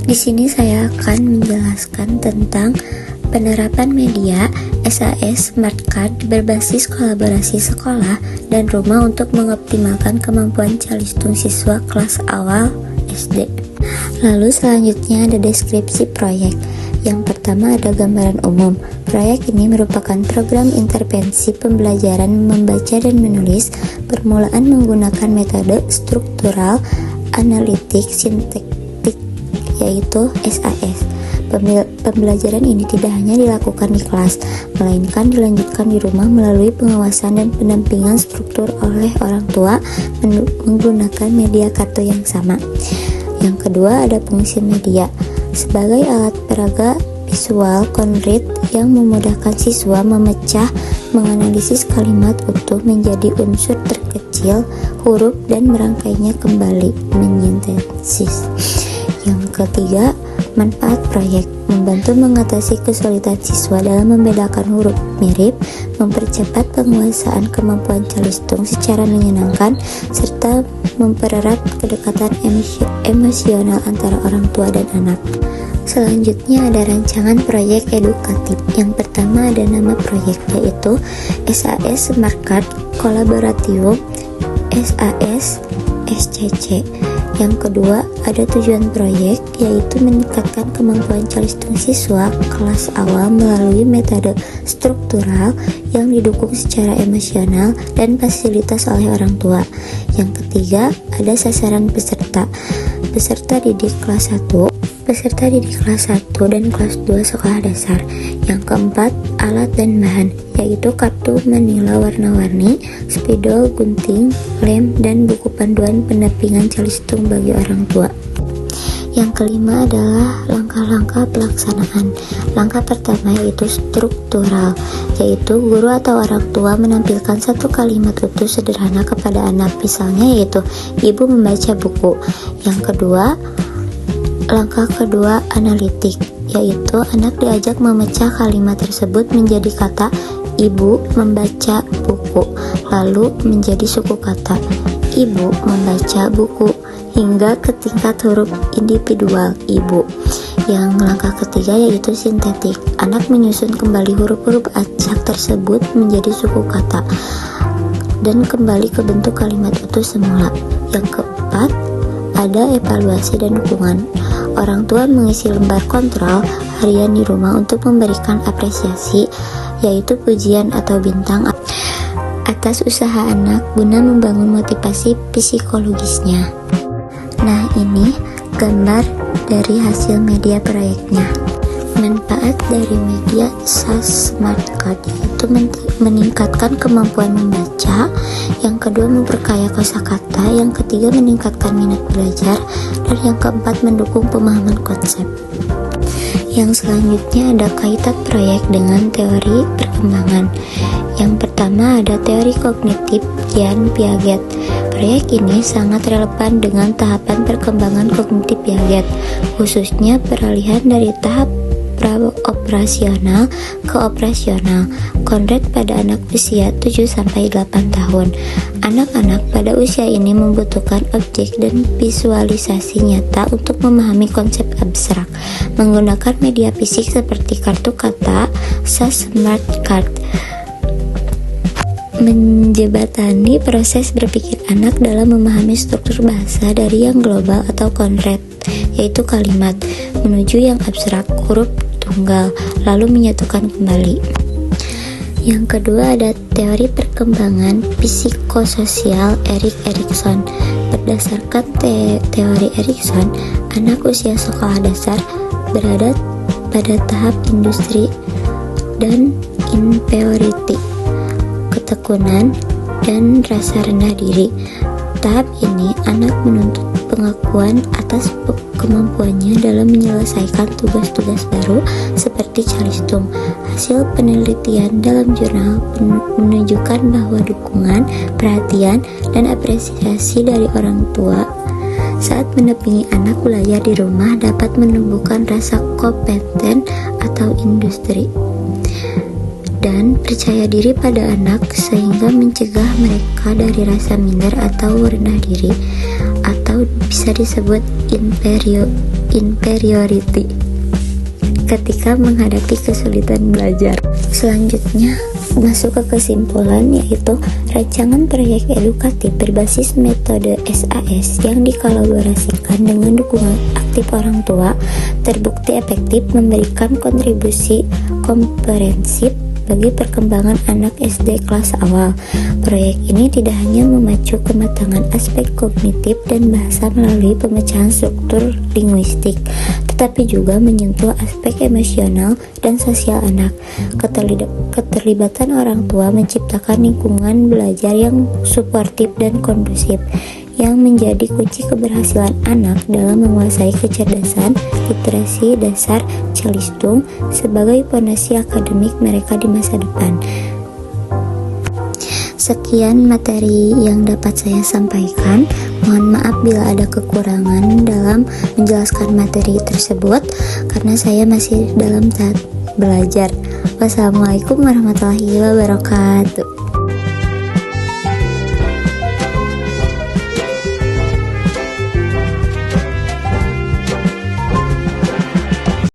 Di sini saya akan menjelaskan tentang penerapan media SAS Smart Card berbasis kolaborasi sekolah dan rumah untuk mengoptimalkan kemampuan calistung siswa kelas awal SD. Lalu selanjutnya ada deskripsi proyek. Yang pertama ada gambaran umum. Proyek ini merupakan program intervensi pembelajaran membaca dan menulis permulaan menggunakan metode struktural analitik sintaktik yaitu SAS. Pembelajaran ini tidak hanya dilakukan di kelas, melainkan dilanjutkan di rumah melalui pengawasan dan pendampingan struktur oleh orang tua menggunakan media kartu yang sama. Yang kedua ada fungsi media. Sebagai alat peraga visual konkret yang memudahkan siswa memecah, menganalisis kalimat utuh menjadi unsur terkecil, huruf, dan merangkainya kembali, mensintesis. Yang ketiga, manfaat proyek membantu mengatasi kesulitan siswa dalam membedakan huruf mirip, mempercepat penguasaan kemampuan calistung secara menyenangkan, serta mempererat kedekatan emosional antara orang tua dan anak. Selanjutnya ada rancangan proyek edukatif. Yang pertama ada nama proyek yaitu SAS Smart Card Kolaboratium SAS SCC. Yang kedua ada tujuan proyek yaitu meningkatkan kemampuan calistung siswa kelas awal melalui metode struktural yang didukung secara emosional dan fasilitas oleh orang tua. Yang ketiga ada sasaran peserta didik kelas 1 dan kelas 2 sekolah dasar. Yang keempat, alat dan bahan, yaitu kartu manila warna-warni, spidol, gunting, lem, dan buku panduan pendampingan calistung bagi orang tua. Yang kelima adalah langkah-langkah pelaksanaan. Langkah pertama yaitu struktural, yaitu guru atau orang tua menampilkan satu kalimat utuh sederhana kepada anak, misalnya yaitu ibu membaca buku. Langkah kedua analitik, yaitu anak diajak memecah kalimat tersebut menjadi kata ibu membaca buku, lalu menjadi suku kata ibu membaca buku hingga ke tingkat huruf individual ibu. Yang langkah ketiga yaitu sintetik, anak menyusun kembali huruf-huruf acak tersebut menjadi suku kata dan kembali ke bentuk kalimat utuh semula. Yang keempat ada evaluasi dan dukungan. Orang tua mengisi lembar kontrol harian di rumah untuk memberikan apresiasi, yaitu pujian atau bintang atas usaha anak guna membangun motivasi psikologisnya. Nah, ini gambar dari hasil media proyeknya. Manfaat dari media SAS Smart Card yaitu meningkatkan kemampuan membaca, yang kedua memperkaya kosakata, yang ketiga meningkatkan minat belajar, dan yang keempat mendukung pemahaman konsep. Yang selanjutnya ada kaitan proyek dengan teori perkembangan. Yang pertama ada teori kognitif Jean Piaget. Proyek ini sangat relevan dengan tahapan perkembangan kognitif Piaget, khususnya peralihan dari tahap pra-operasional ke operasional konkret pada anak usia 7-8 tahun. Anak-anak pada usia ini membutuhkan objek dan visualisasi nyata untuk memahami konsep abstrak. Menggunakan media fisik seperti kartu kata, SAS Smart Card menjembatani proses berpikir anak dalam memahami struktur bahasa dari yang global atau konkret, yaitu kalimat, menuju yang abstrak, huruf tunggal, lalu menyatukan kembali. Yang kedua ada teori perkembangan psikososial Erik Erikson. Berdasarkan teori Erikson, anak usia sekolah dasar berada pada tahap industri dan inferiority, ketekunan, dan rasa rendah diri. Tahap ini anak menuntut pengakuan atas kemampuannya dalam menyelesaikan tugas-tugas baru seperti calistung. Hasil penelitian dalam jurnal menunjukkan bahwa dukungan, perhatian, dan apresiasi dari orang tua saat mendampingi anak belajar di rumah dapat menumbuhkan rasa kompeten atau industri dan percaya diri pada anak sehingga mencegah mereka dari rasa minder atau rendah diri. atau bisa disebut inferiority ketika menghadapi kesulitan belajar. Selanjutnya masuk ke kesimpulan, yaitu rancangan proyek edukatif berbasis metode SAS yang dikolaborasikan dengan dukungan aktif orang tua terbukti efektif memberikan kontribusi komprehensif bagi perkembangan anak SD kelas awal. Proyek ini tidak hanya memacu kematangan aspek kognitif dan bahasa melalui pemecahan struktur linguistik, tetapi juga menyentuh aspek emosional dan sosial anak. Keterlibatan orang tua menciptakan lingkungan belajar yang suportif dan kondusif, yang menjadi kunci keberhasilan anak dalam menguasai kecerdasan literasi dasar Calistung sebagai fondasi akademik mereka di masa depan. Sekian materi yang dapat saya sampaikan. Mohon maaf bila ada kekurangan dalam menjelaskan materi tersebut karena saya masih dalam tahap belajar. Wassalamualaikum warahmatullahi wabarakatuh.